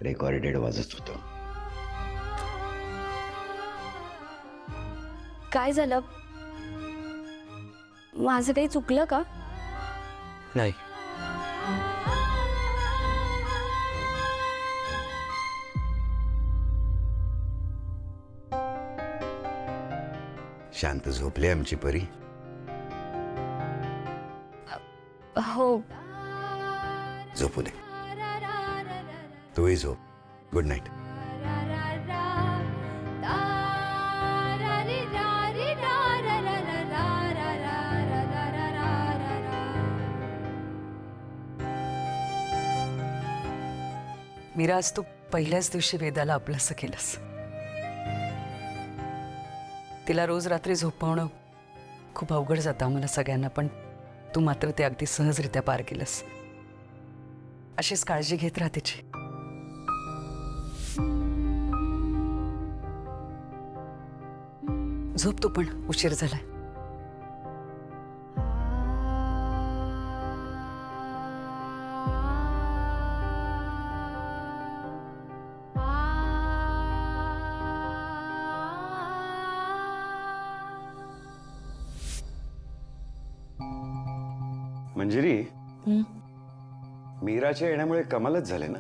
Recorded वाजत होतं. काय झालं? माझं काही चुकलं का? नाही. शांत झोपली आमची परी? हो. झोपू दे. तूही झोप. Good night. मीरा, आज तू पहिल्याच दिवशी वेदाला आपलंसं केलंस. तिला रोज रात्री झोपवणं खूप अवघड जातं आम्हाला सगळ्यांना, पण तू मात्र ते अगदी सहजरित्या पार केलंस. अशीच काळजी घेत राहा तिची. झोप तू पण, उशीर झालाय. मंजिरी, मीराच्या येण्यामुळे कमालच झाले ना.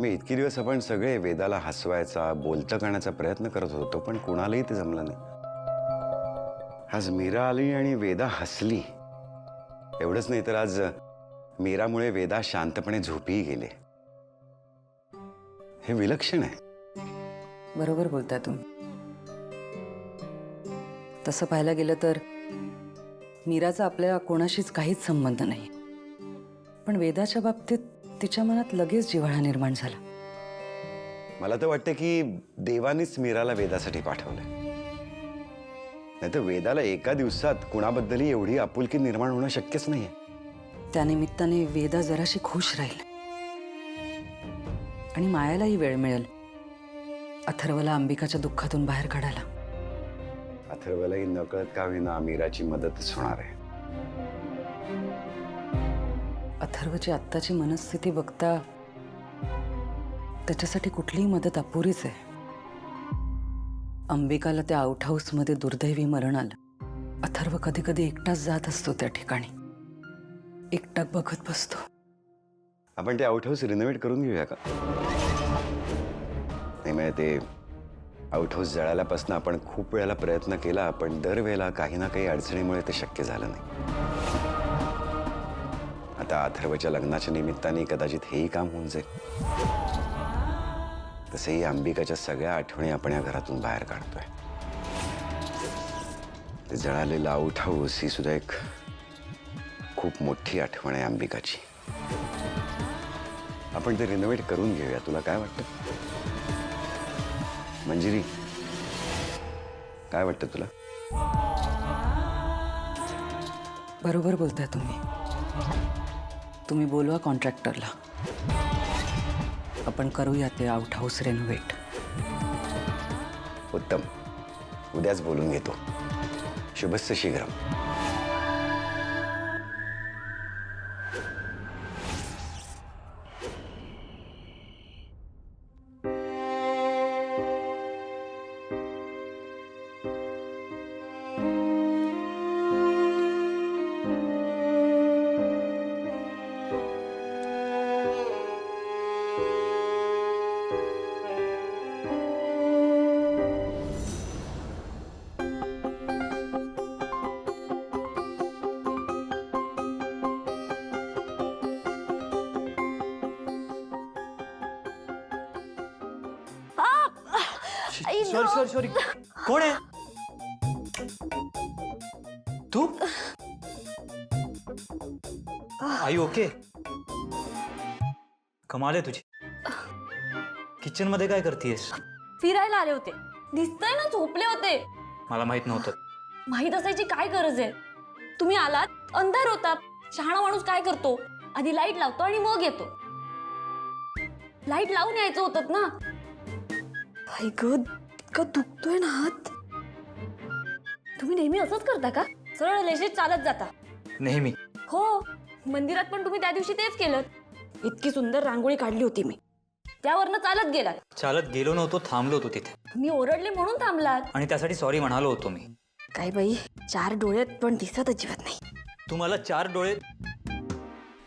मी इतकी दिवस आपण सगळे वेदाला हसवायचा, बोलतं करण्याचा प्रयत्न करत होतो, पण कुणालाही ते जमलं नाही. आज मीरा आली आणि वेदा हसली. एवढंच नाही तर आज मीरामुळे वेदा शांतपणे झोपीही गेले. हे विलक्षण आहे. बरोबर बोलताय तुम्ही. तसं पाहायला गेलं तर मीराचा आपल्या कोणाशीच काहीच संबंध नाही, पण वेदाच्या बाबतीत तिच्या मनात लगेच जिव्हाळा निर्माण झाला. मला तर वाटतं की देवानीच मीराला वेदासाठी पाठवलंय. नाहीतर वेदाला एका दिवसात कुणाबद्दलही एवढी आपुलकी निर्माण होणं शक्यच नाहीये. त्यानिमित्ताने वेदा जराशी खुश राहील आणि मायालाही वेळ मिळेल अथर्वला अंबिकाच्या दुःखातून बाहेर काढायला. अथर्वलाही नकळत का होईना मीराची मदतच होणार आहे. अथर्वची आत्ताची मनस्थिती बघता त्याच्यासाठी कुठलीही मदत अपुरीच आहे. अंबिकाला त्या आउट हाऊसमध्ये दुर्दैवी मरण आलं. अथर्व कधी कधी एकटाच जात असतो त्या ठिकाणी, एकटाक बघत बसतो. आपण ते आउट हाऊस रिनोव्हेट करून घेऊया का? नाही, म्हणजे ते आउट हाऊस जळाल्यापासून आपण खूप वेळेला प्रयत्न केला, पण दरवेळेला काही ना काही अडचणीमुळे ते शक्य झालं नाही. आता अथर्वच्या लग्नाच्या निमित्ताने कदाचित हेही काम होऊन जाईल. तसेही अंबिकाच्या सगळ्या आठवणी आपण या घरातून बाहेर काढतोय. ते जळालेलं आउट हाऊस ही सुद्धा एक खूप मोठी आठवण आहे अंबिकाची. आपण ते रिनोव्हेट करून घेऊया. तुला काय वाटतं मंजिरी? काय वाटतं तुला? बरोबर बोलताय तुम्ही. तुम्ही बोलवा कॉन्ट्रॅक्टरला, आपण करूया ते आउट हाऊस रेनोव्हेट. उत्तम. उद्याच बोलून घेतो. शुभस्य शीघ्रम. Sorry sorry sorry. कोण आहे तू? आई ओके? कमाल आहे तुझी. किचन मध्ये काय करतेयस? फिरायला आले होते. दिसतंय ना, झोपले होते. मला माहित नव्हतं. माहित असायची काय गरज आहे? तुम्ही आलात, अंधार होता. शहाणा माणूस काय करतो, आधी लाईट लावतो आणि मग येतो. लाईट लावून यायचं होतं ना. आई गं, इतका दुखतोय ना हात. तुम्ही नेहमी असंच करता का? सरळ रेषेत चालत जाता? नेहमी. हो, मंदिरात पण तुम्ही त्या दिवशी तेच केलं. इतकी सुंदर रांगोळी काढली होती मी, त्यावरनं चालत गेलात. चालत गेलो नव्हतो, थांबलो होतो तिथे. मी ओरडले म्हणून थांबलात. आणि त्यासाठी सॉरी म्हणालो होतो मी. काय बाई, 4 डोळ्यात पण दिसत अजिबात नाही. तुम्हाला 4 डोळे,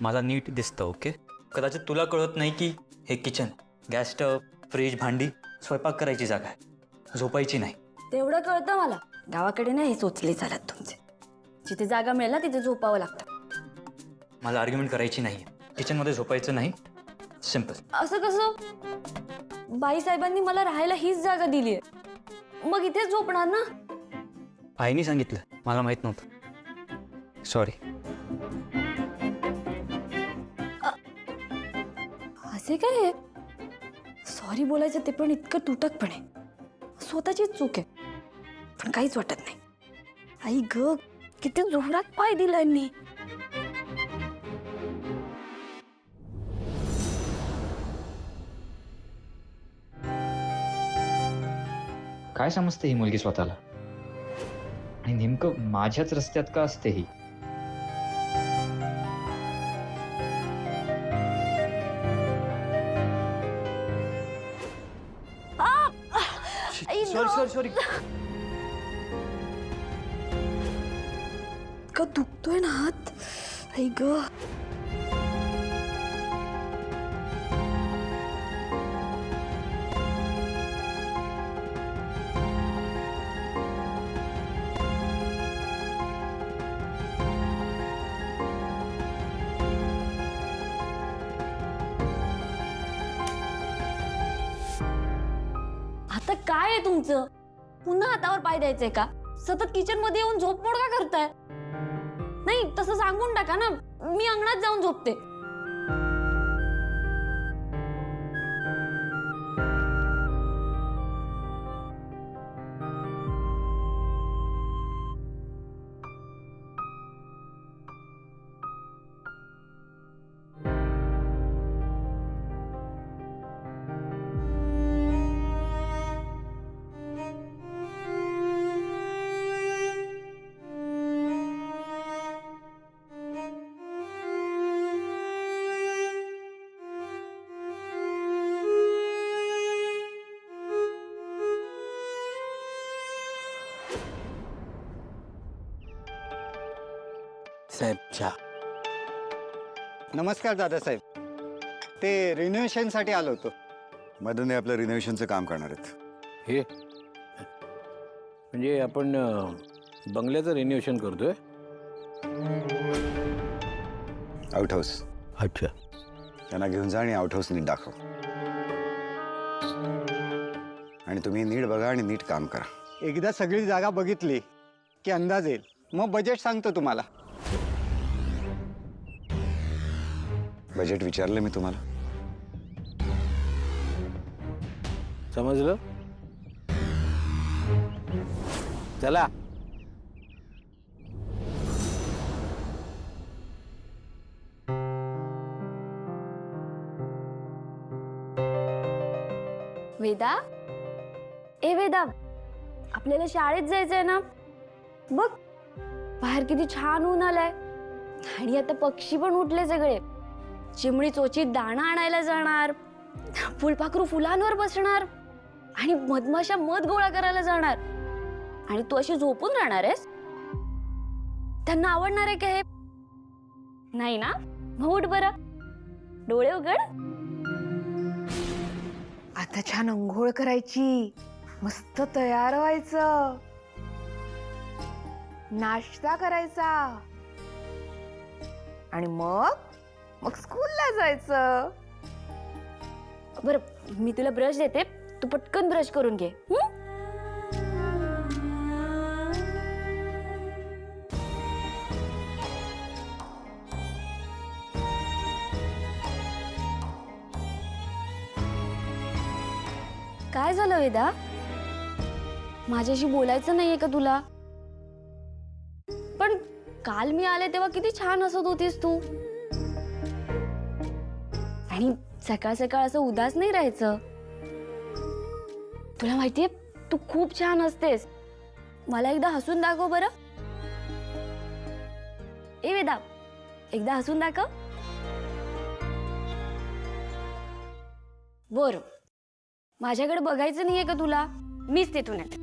मला नीट दिसतं. ओके, कदाचित तुला कळत नाही की हे किचन, गॅस स्टव, फ्रीज, भांडी, स्वयंपाक करायची जागा आहे, झोपायची नाही. तेवढं कळतं मला. गावाकडे नाही सोचले चालत तुमचे. जिथे जागा मिळेल ना तिथे झोपावं लागतं. मला आर्ग्युमेंट करायची नाही. किचनमध्ये झोपायचं नाही, सिम्पल. असं कसं? बाईसाहेबांनी मला राहायला हीच जागा दिली आहे, मग इथेच झोपणार ना. आईने सांगितलं, मला माहित नव्हतं. सॉरी. असे काय सॉरी बोलायचं ते पण इतकं तुटकपणे. स्वतःचीच चूक आहे, पण काहीच वाटत नाही. आई ग, किती जोरात पाय दिला यांनी. काय समजते ही मुलगी स्वतःला, आणि नेमकं माझ्याच रस्त्यात का असते ही? सॉरी. इतकं दुखतोय ना हात. आई ग, आता काय आहे तुमचं? पुन्हा हातावर पाय द्यायचंय का? सतत किचन मध्ये येऊन झोपमोड का करताय? नाही, तसं सांगून टाका ना, मी अंगणात जाऊन झोपते. साहेब चहा. नमस्कार दादासाहेब, ते रिनोव्हेशनसाठी आलो होतो. मदनने आपलं रिनोव्हेशनचं काम करणार आहेत. हे म्हणजे आपण बंगल्याचं रिनोव्हेशन करतोय. Out house. अच्छा. त्यांना घेऊन जा आणि आउट हाऊस नीट दाखव. आणि तुम्ही नीट बघा आणि नीट काम करा. एकदा सगळी जागा बघितली की अंदाज येईल, मग बजेट सांगतो तुम्हाला. बजेट विचारलं मी तुम्हाला. समजलं? चला. वेदा, ए वेदा, आपल्याला शाळेत जायचंय ना. बघ बाहेर किती छान ऊन आलाय, आणि आता पक्षी पण उठले सगळे. चिमणी चोचीत दाणा आणायला जाणार, फुलपाखरू फुलांवर बसणार, आणि मधमाशा मध गोळा करायला जाणार. आणि तू अशी झोपून राहणार आहेस? त्यांना आवडणार आहे का हे? नाही ना? मग उठ बरं, डोळे उघड. आता छान अंघोळ करायची, मस्त तयार व्हायचं, नाश्ता करायचा, आणि मग स्कूलला जायचं. बरं, मी तुला ब्रश देते, तू पटकन ब्रश करून घे. काय झालं वेदा? माझ्याशी बोलायचं नाहीये का तुला? पण काल मी आले तेव्हा किती छान हसत होतीस तू. आणि सकाळ सकाळ असं उदास नाही राहायचं. तुला माहितीये, तू खूप छान हसतेस. मला एकदा हसून दाखव बरं. ए वेदा, एकदा हसून दाखव. बरं, माझ्याकडे बघायचं नाहीये का तुला? मीच तिथून येते.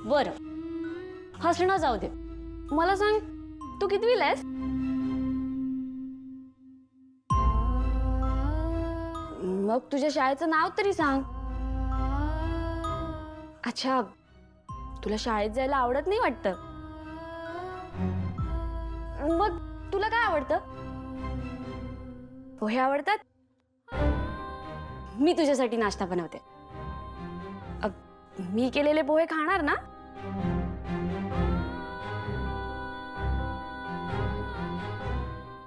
बरं, हसणं जाऊ दे. मला सांग, तू कितवीला आहेस? मग तुझ्या शाळेचं नाव तरी सांग. अच्छा, तुला शाळेत जायला आवडत नाही वाटतं. मग तुला काय आवडतं? पोहे आवडतात? मी तुझ्यासाठी नाश्ता बनवते. मी केलेले पोहे खाणार ना?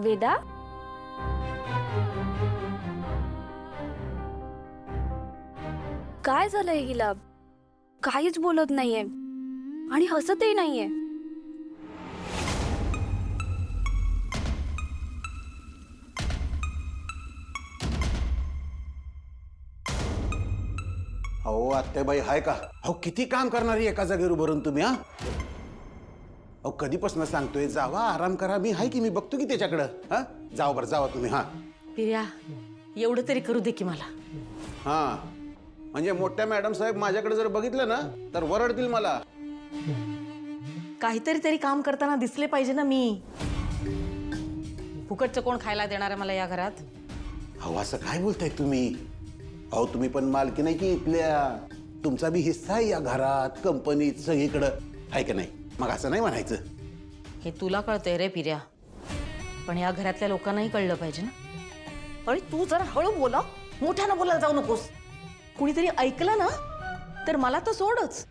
वेदा, काय झालंय हिला? काहीच बोलत नाहीये आणि हसतही नाहीये. अहो आत्याबाई हाय का? अहो किती काम करणारी एका जागेवर भरून तुम्ही हा? अहो कधीपासून सांगतोय जावा आराम करा. मी हाय की, मी बघतो की त्याच्याकडं. हा जावा बरं, जावा तुम्ही. हा पिर्या, एवढं तरी करू दे की मला. हा म्हणजे मोठ्या मॅडम साहेब माझ्याकडे जर बघितलं ना तर वरडतील मला. काहीतरी तरी काम करताना दिसले पाहिजे ना मी. फुकटचं कोण खायला देणार आहे मला या घरात? अहो असं काय बोलताय तुम्ही? अहो तुम्ही पण मालकी नाही की इथल्या. तुमचा बी हिस्सा आहे या घरात, कंपनीत, सगळीकडं आहे का नाही? मग असं नाही म्हणायचं. हे तुला कळतंय रे पिर्या, पण या घरातल्या लोकांनाही कळलं पाहिजे ना. अरे तू जरा हळू बोला, मोठ्यानं बोलायला जाऊ नकोस. कुणीतरी ऐकलं ना तर मला तर सोडच.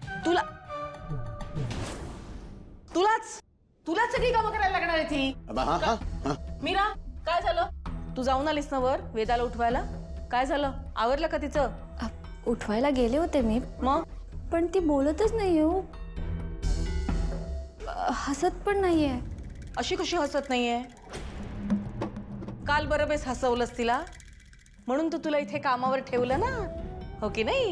तुलाच सगळी कामं करायला लागणार आहे ती. हा हा हा मीरा, काय झालं? तू जाऊन आलीस ना वर वेदाला उठवायला? काय झालं? आवरलं का तिचं? उठवायला गेले होते मी, मग पण ती बोलतच नाही हो. हसत पण नाहीये. अशी कशी हसत नाहीये? काल बरोबर हसवलंस तिला, म्हणून तू तुला इथे कामावर ठेवलं ना, हो की नाही?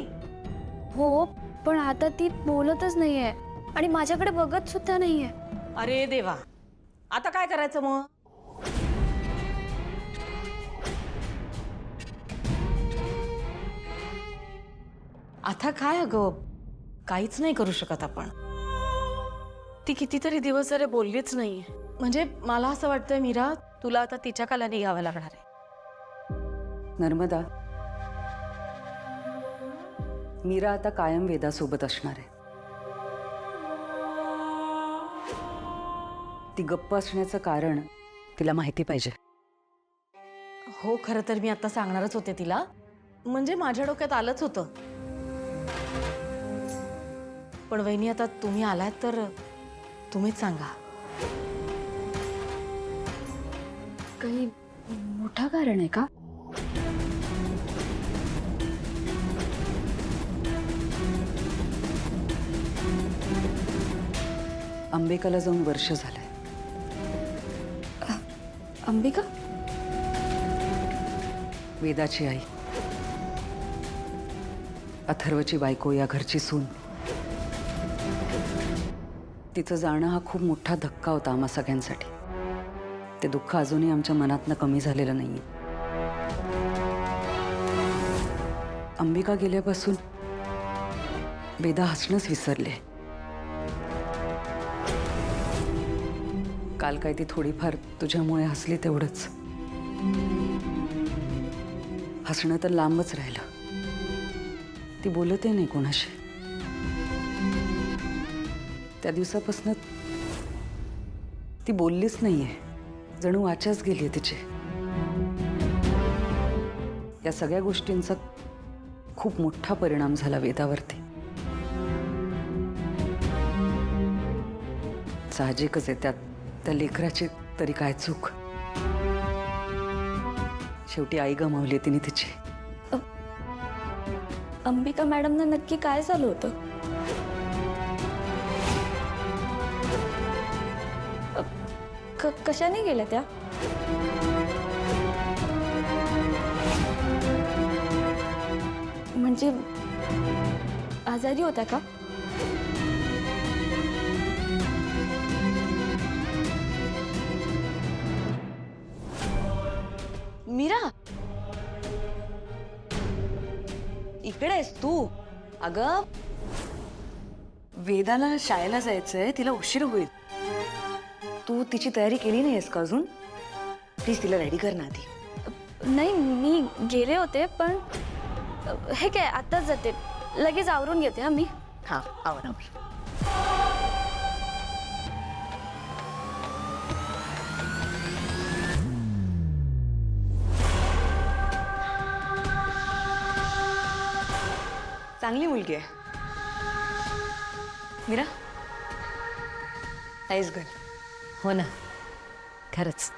हो, पण आता ती बोलतच नाहीये आणि माझ्याकडे बघत सुद्धा नाहीये. अरे देवा, आता काय करायचं मग? आता काय अगं, काहीच नाही करू शकत आपण. ती कितीतरी दिवस जरा बोललीच नाहीये. म्हणजे मला असं वाटतंय मीरा, तुला आता तिच्या कालाने घ्यावं लागणार आहे. नर्मदा, मीरा आता कायम वेदासोबत असणार आहे. ती गप्प असण्याचं कारण तिला माहिती पाहिजे. हो, खरं तर मी आता सांगणारच होते तिला. म्हणजे माझ्या डोक्यात आलंच होतं, पण वहिनी आता तुम्ही आलात तर तुम्हीच सांगा. काही मोठं कारण आहे का? अंबिकाला जाऊन वर्ष झालंय. अंबिका? वेदाची आई, अथर्वची बायको, या घरची सून. तिचं जाणं हा खूप मोठा धक्का होता आम्हा सगळ्यांसाठी. ते दुःख अजूनही आमच्या मनातनं कमी झालेलं नाहीये. अंबिका गेल्यापासून वेदा हसणंच विसरले. काल काय ती थोडीफार तुझ्यामुळे हसली तेवढंच. हसणं तर लांबच राहिलं. ती बोलतही नाही कोणाशी. त्या दिवसापासून ती बोललीच नाहीये. जणू वाचाच गेलीये तिची. या सगळ्या गोष्टींचा खूप मोठा परिणाम झाला वेदावरती. साहजिकच आहे, त्यात त्या लेकराची तरी काय चूक. शेवटी आई गमावली तिने तिची. अंबिका मॅडमना नक्की काय झालं होतं? कशाने गेल्या त्या? म्हणजे आजारी होत्या का? आहेस तू? अगं वेदाला शाळेला जायचंय, तिला उशीर होईल. तू तिची तयारी केली नाहीस का अजून? प्लीज तिला रेडी कर ना आधी. नाही, मी गेले होते पण हे काय आताच जाते, लगेच आवरून घेते हा मी. हा आवर आवर. चांगली मुलगी आहे मीरा. Nice girl. हो ना, खरंच.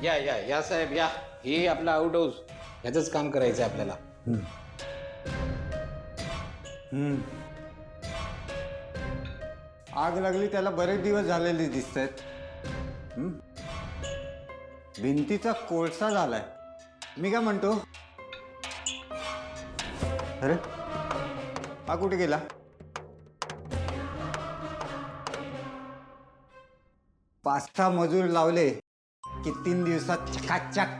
या साहेब या. हे आपलं आउट हाऊस, ह्याच काम करायचं आपल्याला. आग लागली त्याला बरेच दिवस झालेले दिसत आहेत. भिंतीचा कोळसा झालाय. मी काय म्हणतो, अरे हा कुठे गेला? पाच सहा मजूर लावले की 3 दिवसात चकाचक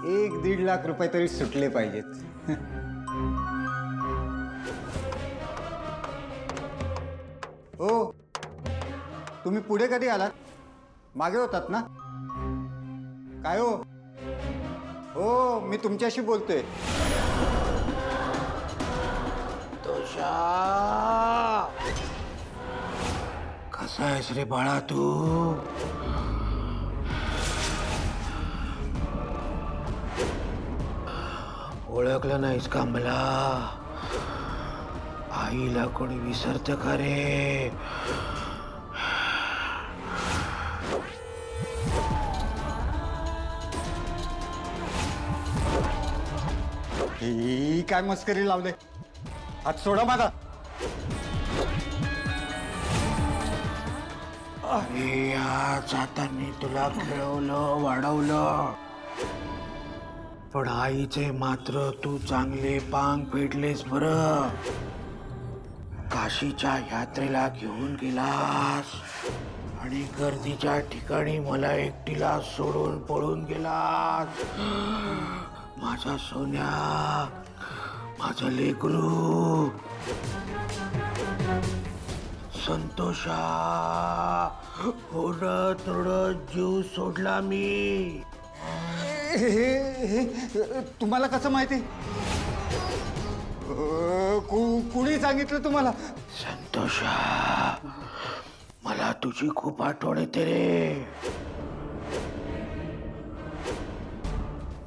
1-1.5 लाख रुपये तरी सुटले पाहिजेत. हो, तुम्ही पुढे कधी आलात? मागे होतात ना? काय हो? हो, मी तुमच्याशी बोलतोय. कसा आहेस रे बाळा तू? ओळखलं नाहीस का मला? आईला कोणी विसरतं का रे? ही काय मस्करी लावले? हात सोडा माझा. अरे आज आता मी तुला खेळवलं, वाढवलं, पण आईचे मात्र तू चांगले पांग फेडलेस बरं. काशीच्या यात्रेला घेऊन गेलास आणि गर्दीच्या ठिकाणी मला एकटीला सोडून पळून गेलास. माझा सोन्या, माझं लेकरू, संतोषा, थोडं थोडं जीव सोडला मी. हे तुम्हाला कसं माहिती? कुणी सांगितलं तुम्हाला? संतोषा, मला तुझी खूप आठवण येते रे.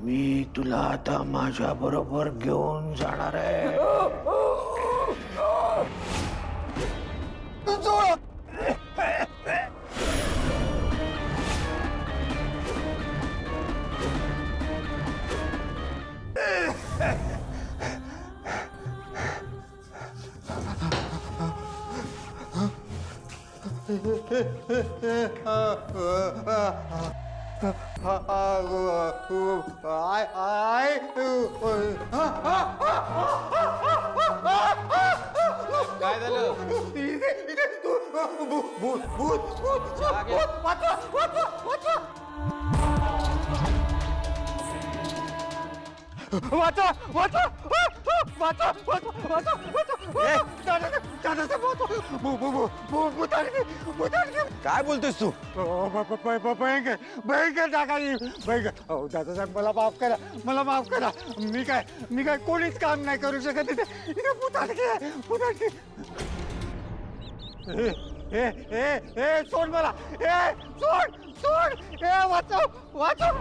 मी तुला आता माझ्या बरोबर घेऊन जाणार आहे. काय झालं? वाचा वाचा वाचा वाचा काय बोलतोयस तू? भयंकर भयंकर टाकाली भयंकर. दादासाहेब मला माफ करा, मला माफ करा. मी काय कोणीच काम नाही करू शकत इथे. पुताडके सोड मला. सोड सोड. वाचव वाचव.